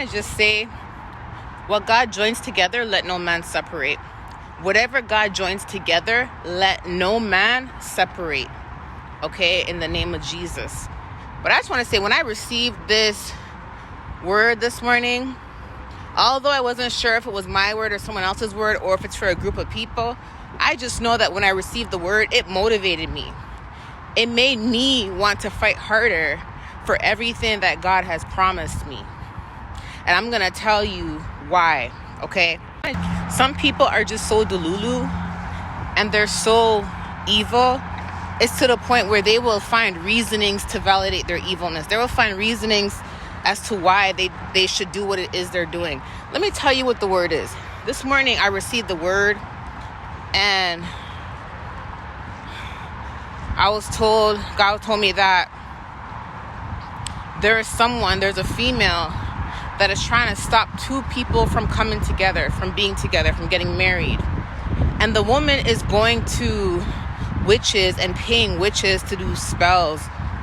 I just say, what God joins together, let no man separate. Whatever God joins together, let no man separate. Okay, in the name of Jesus. But I just want to say, when I received this word this morning, although I wasn't sure if it was my word or someone else's word, or if it's for a group of people, I just know that when I received the word, it motivated me. It made me want to fight harder for everything that God has promised me. And I'm going to tell you why, okay? Some people are just so delulu and they're so evil. It's to the point where they will find reasonings to validate their evilness. They will find reasonings as to why they should do what it is they're doing. Let me tell you what the word is. This morning I received the word, and God told me that there's a female that is trying to stop two people from coming together, from being together, from getting married. And the woman is going to witches and paying witches to do spells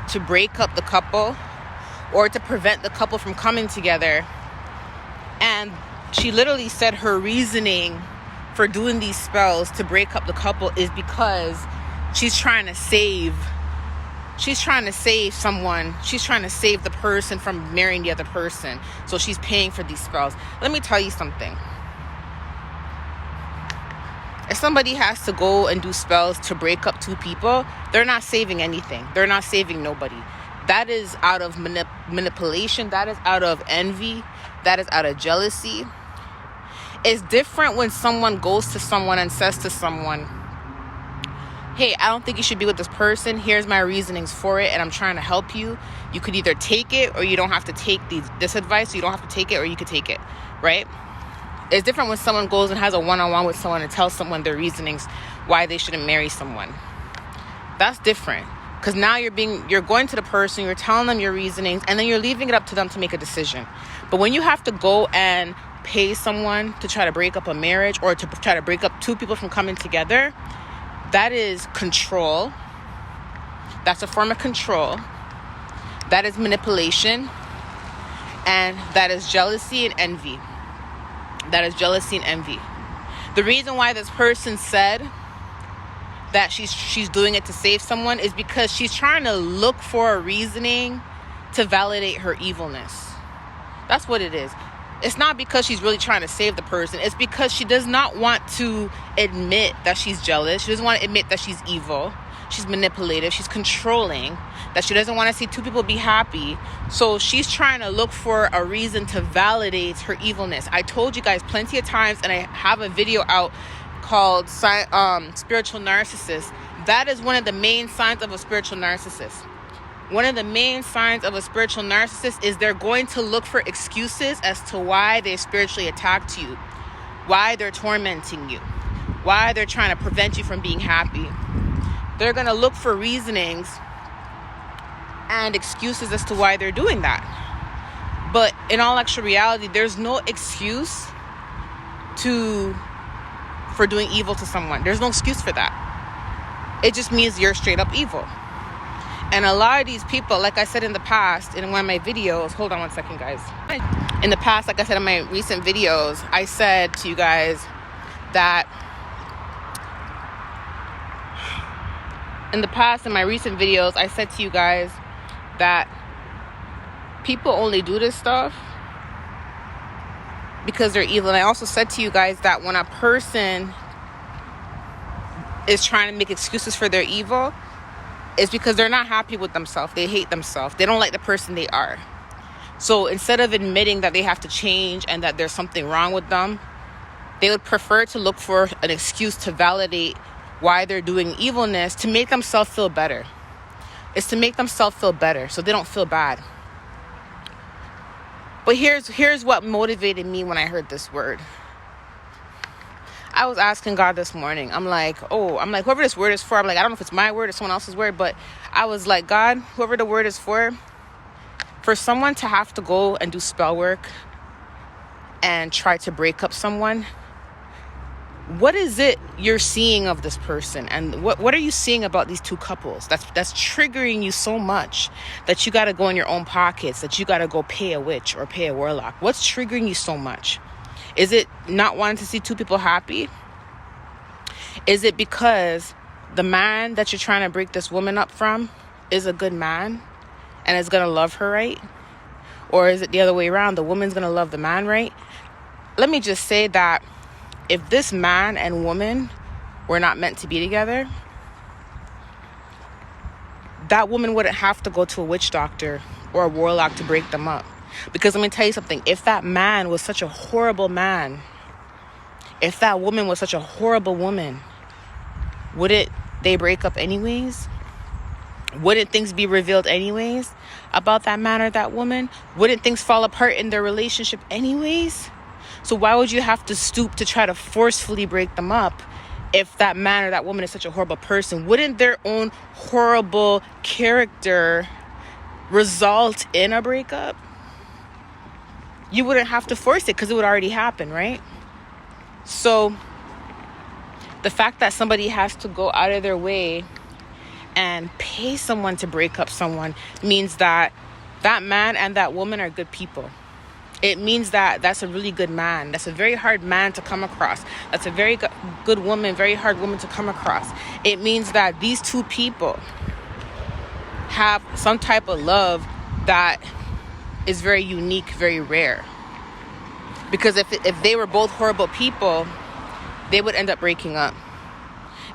to break up the couple or to prevent the couple from coming together. And she literally said her reasoning for doing these spells to break up the couple is because she's trying to save someone. She's trying to save the person from marrying the other person. So she's paying for these spells. Let me tell you something. If somebody has to go and do spells to break up two people, they're not saving anything. They're not saving nobody. That is out of manipulation. That is out of envy. That is out of jealousy. It's different when someone goes to someone and says to someone, hey, I don't think you should be with this person. Here's my reasonings for it, and I'm trying to help you. You could either take it or you don't have to take this advice. You don't have to take it, or you could take it, right? It's different when someone goes and has a one-on-one with someone and tells someone their reasonings why they shouldn't marry someone. That's different, because now you're going to the person, you're telling them your reasonings, and then you're leaving it up to them to make a decision. But when you have to go and pay someone to try to break up a marriage or to try to break up two people from coming together, that is control. That's a form of control. That is manipulation. And that is jealousy and envy. That is jealousy and envy. The reason why this person said that she's doing it to save someone is because she's trying to look for a reasoning to validate her evilness. That's what it is. It's not because she's really trying to save the person. It's because she does not want to admit that she's jealous. She doesn't want to admit that she's evil. She's manipulative. She's controlling. That she doesn't want to see two people be happy. So she's trying to look for a reason to validate her evilness. I told you guys plenty of times, and I have a video out called Spiritual Narcissist. That is one of the main signs of a spiritual narcissist. One of the main signs of a spiritual narcissist is they're going to look for excuses as to why they spiritually attacked you, why they're tormenting you, why they're trying to prevent you from being happy. They're going to look for reasonings and excuses as to why they're doing that. But in all actual reality, there's no excuse for doing evil to someone. There's no excuse for that. It just means you're straight up evil. And a lot of these people, like I said in the past, in one of my videos, hold on one second, guys. In the past, like I said in my recent videos, I said to you guys that in my recent videos, I said to you guys that people only do this stuff because they're evil. And I also said to you guys that when a person is trying to make excuses for their evil, it's because they're not happy with themselves. They hate themselves. They don't like the person they are. So instead of admitting that they have to change and that there's something wrong with them, they would prefer to look for an excuse to validate why they're doing evilness to make themselves feel better. It's to make themselves feel better so they don't feel bad. But here's what motivated me when I heard this word. I was asking God this morning. I'm like, whoever this word is for, I don't know if it's my word or someone else's word, but I was like, God, whoever the word is for someone to have to go and do spell work and try to break up someone, what is it you're seeing of this person, and what are you seeing about these two couples that's triggering you so much that you got to go in your own pockets, that you got to go pay a witch or pay a warlock? What's triggering you so much? Is it not wanting to see two people happy? Is it because the man that you're trying to break this woman up from is a good man and is gonna love her right? Or is it the other way around? The woman's gonna love the man right? Let me just say that if this man and woman were not meant to be together, that woman wouldn't have to go to a witch doctor or a warlock to break them up. Because let me tell you something, if that man was such a horrible man, if that woman was such a horrible woman, wouldn't they break up anyways? Wouldn't things be revealed anyways about that man or that woman? Wouldn't things fall apart in their relationship anyways? So why would you have to stoop to try to forcefully break them up if that man or that woman is such a horrible person? Wouldn't their own horrible character result in a breakup? You wouldn't have to force it because it would already happen, right? So the fact that somebody has to go out of their way and pay someone to break up someone means that that man and that woman are good people. It means that that's a really good man. That's a very hard man to come across. That's a very good woman, very hard woman to come across. It means that these two people have some type of love that is very unique, very rare. Because if they were both horrible people, they would end up breaking up.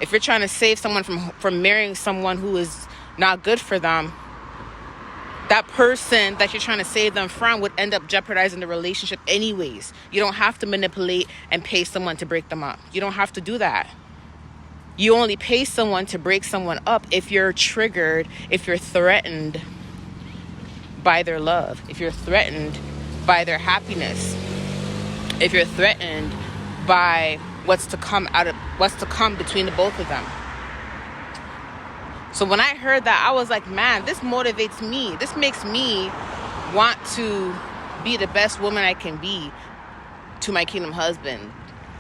If you're trying to save someone from marrying someone who is not good for them, that person that you're trying to save them from would end up jeopardizing the relationship anyways. You don't have to manipulate and pay someone to break them up. You don't have to do that. You only pay someone to break someone up if you're triggered, if you're threatened by their love, if you're threatened by their happiness, if you're threatened by what's to come between the both of them. So when I heard that, I was like, man, this motivates me. This makes me want to be the best woman I can be to my kingdom husband.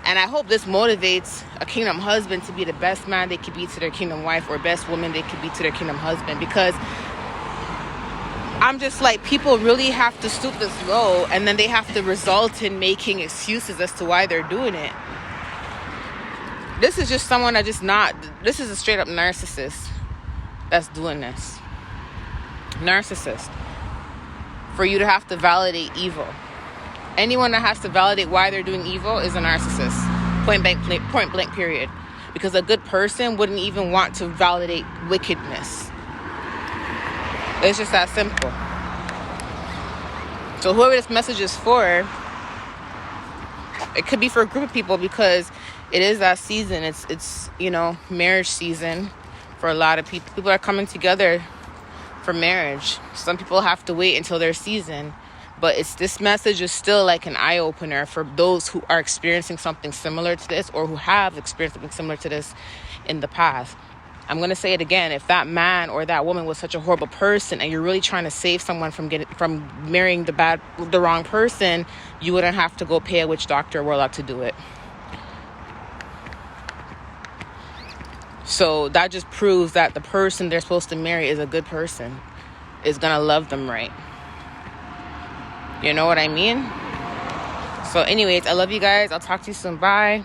And I hope this motivates a kingdom husband to be the best man they could be to their kingdom wife, or best woman they could be to their kingdom husband. Because I'm just like, people really have to stoop this low, and then they have to result in making excuses as to why they're doing it. This is just someone that this is a straight up narcissist that's doing this. Narcissist. For you to have to validate evil. Anyone that has to validate why they're doing evil is a narcissist. Point blank, period. Because a good person wouldn't even want to validate wickedness. It's just that simple. So whoever this message is for, it could be for a group of people, because it is that season. It's marriage season for a lot of people. People are coming together for marriage. Some people have to wait until their season. But this message is still like an eye-opener for those who are experiencing something similar to this, or who have experienced something similar to this in the past. I'm going to say it again. If that man or that woman was such a horrible person, and you're really trying to save someone from marrying the wrong person, you wouldn't have to go pay a witch doctor or warlock to do it. So that just proves that the person they're supposed to marry is a good person, is going to love them right. You know what I mean? So anyways, I love you guys. I'll talk to you soon. Bye.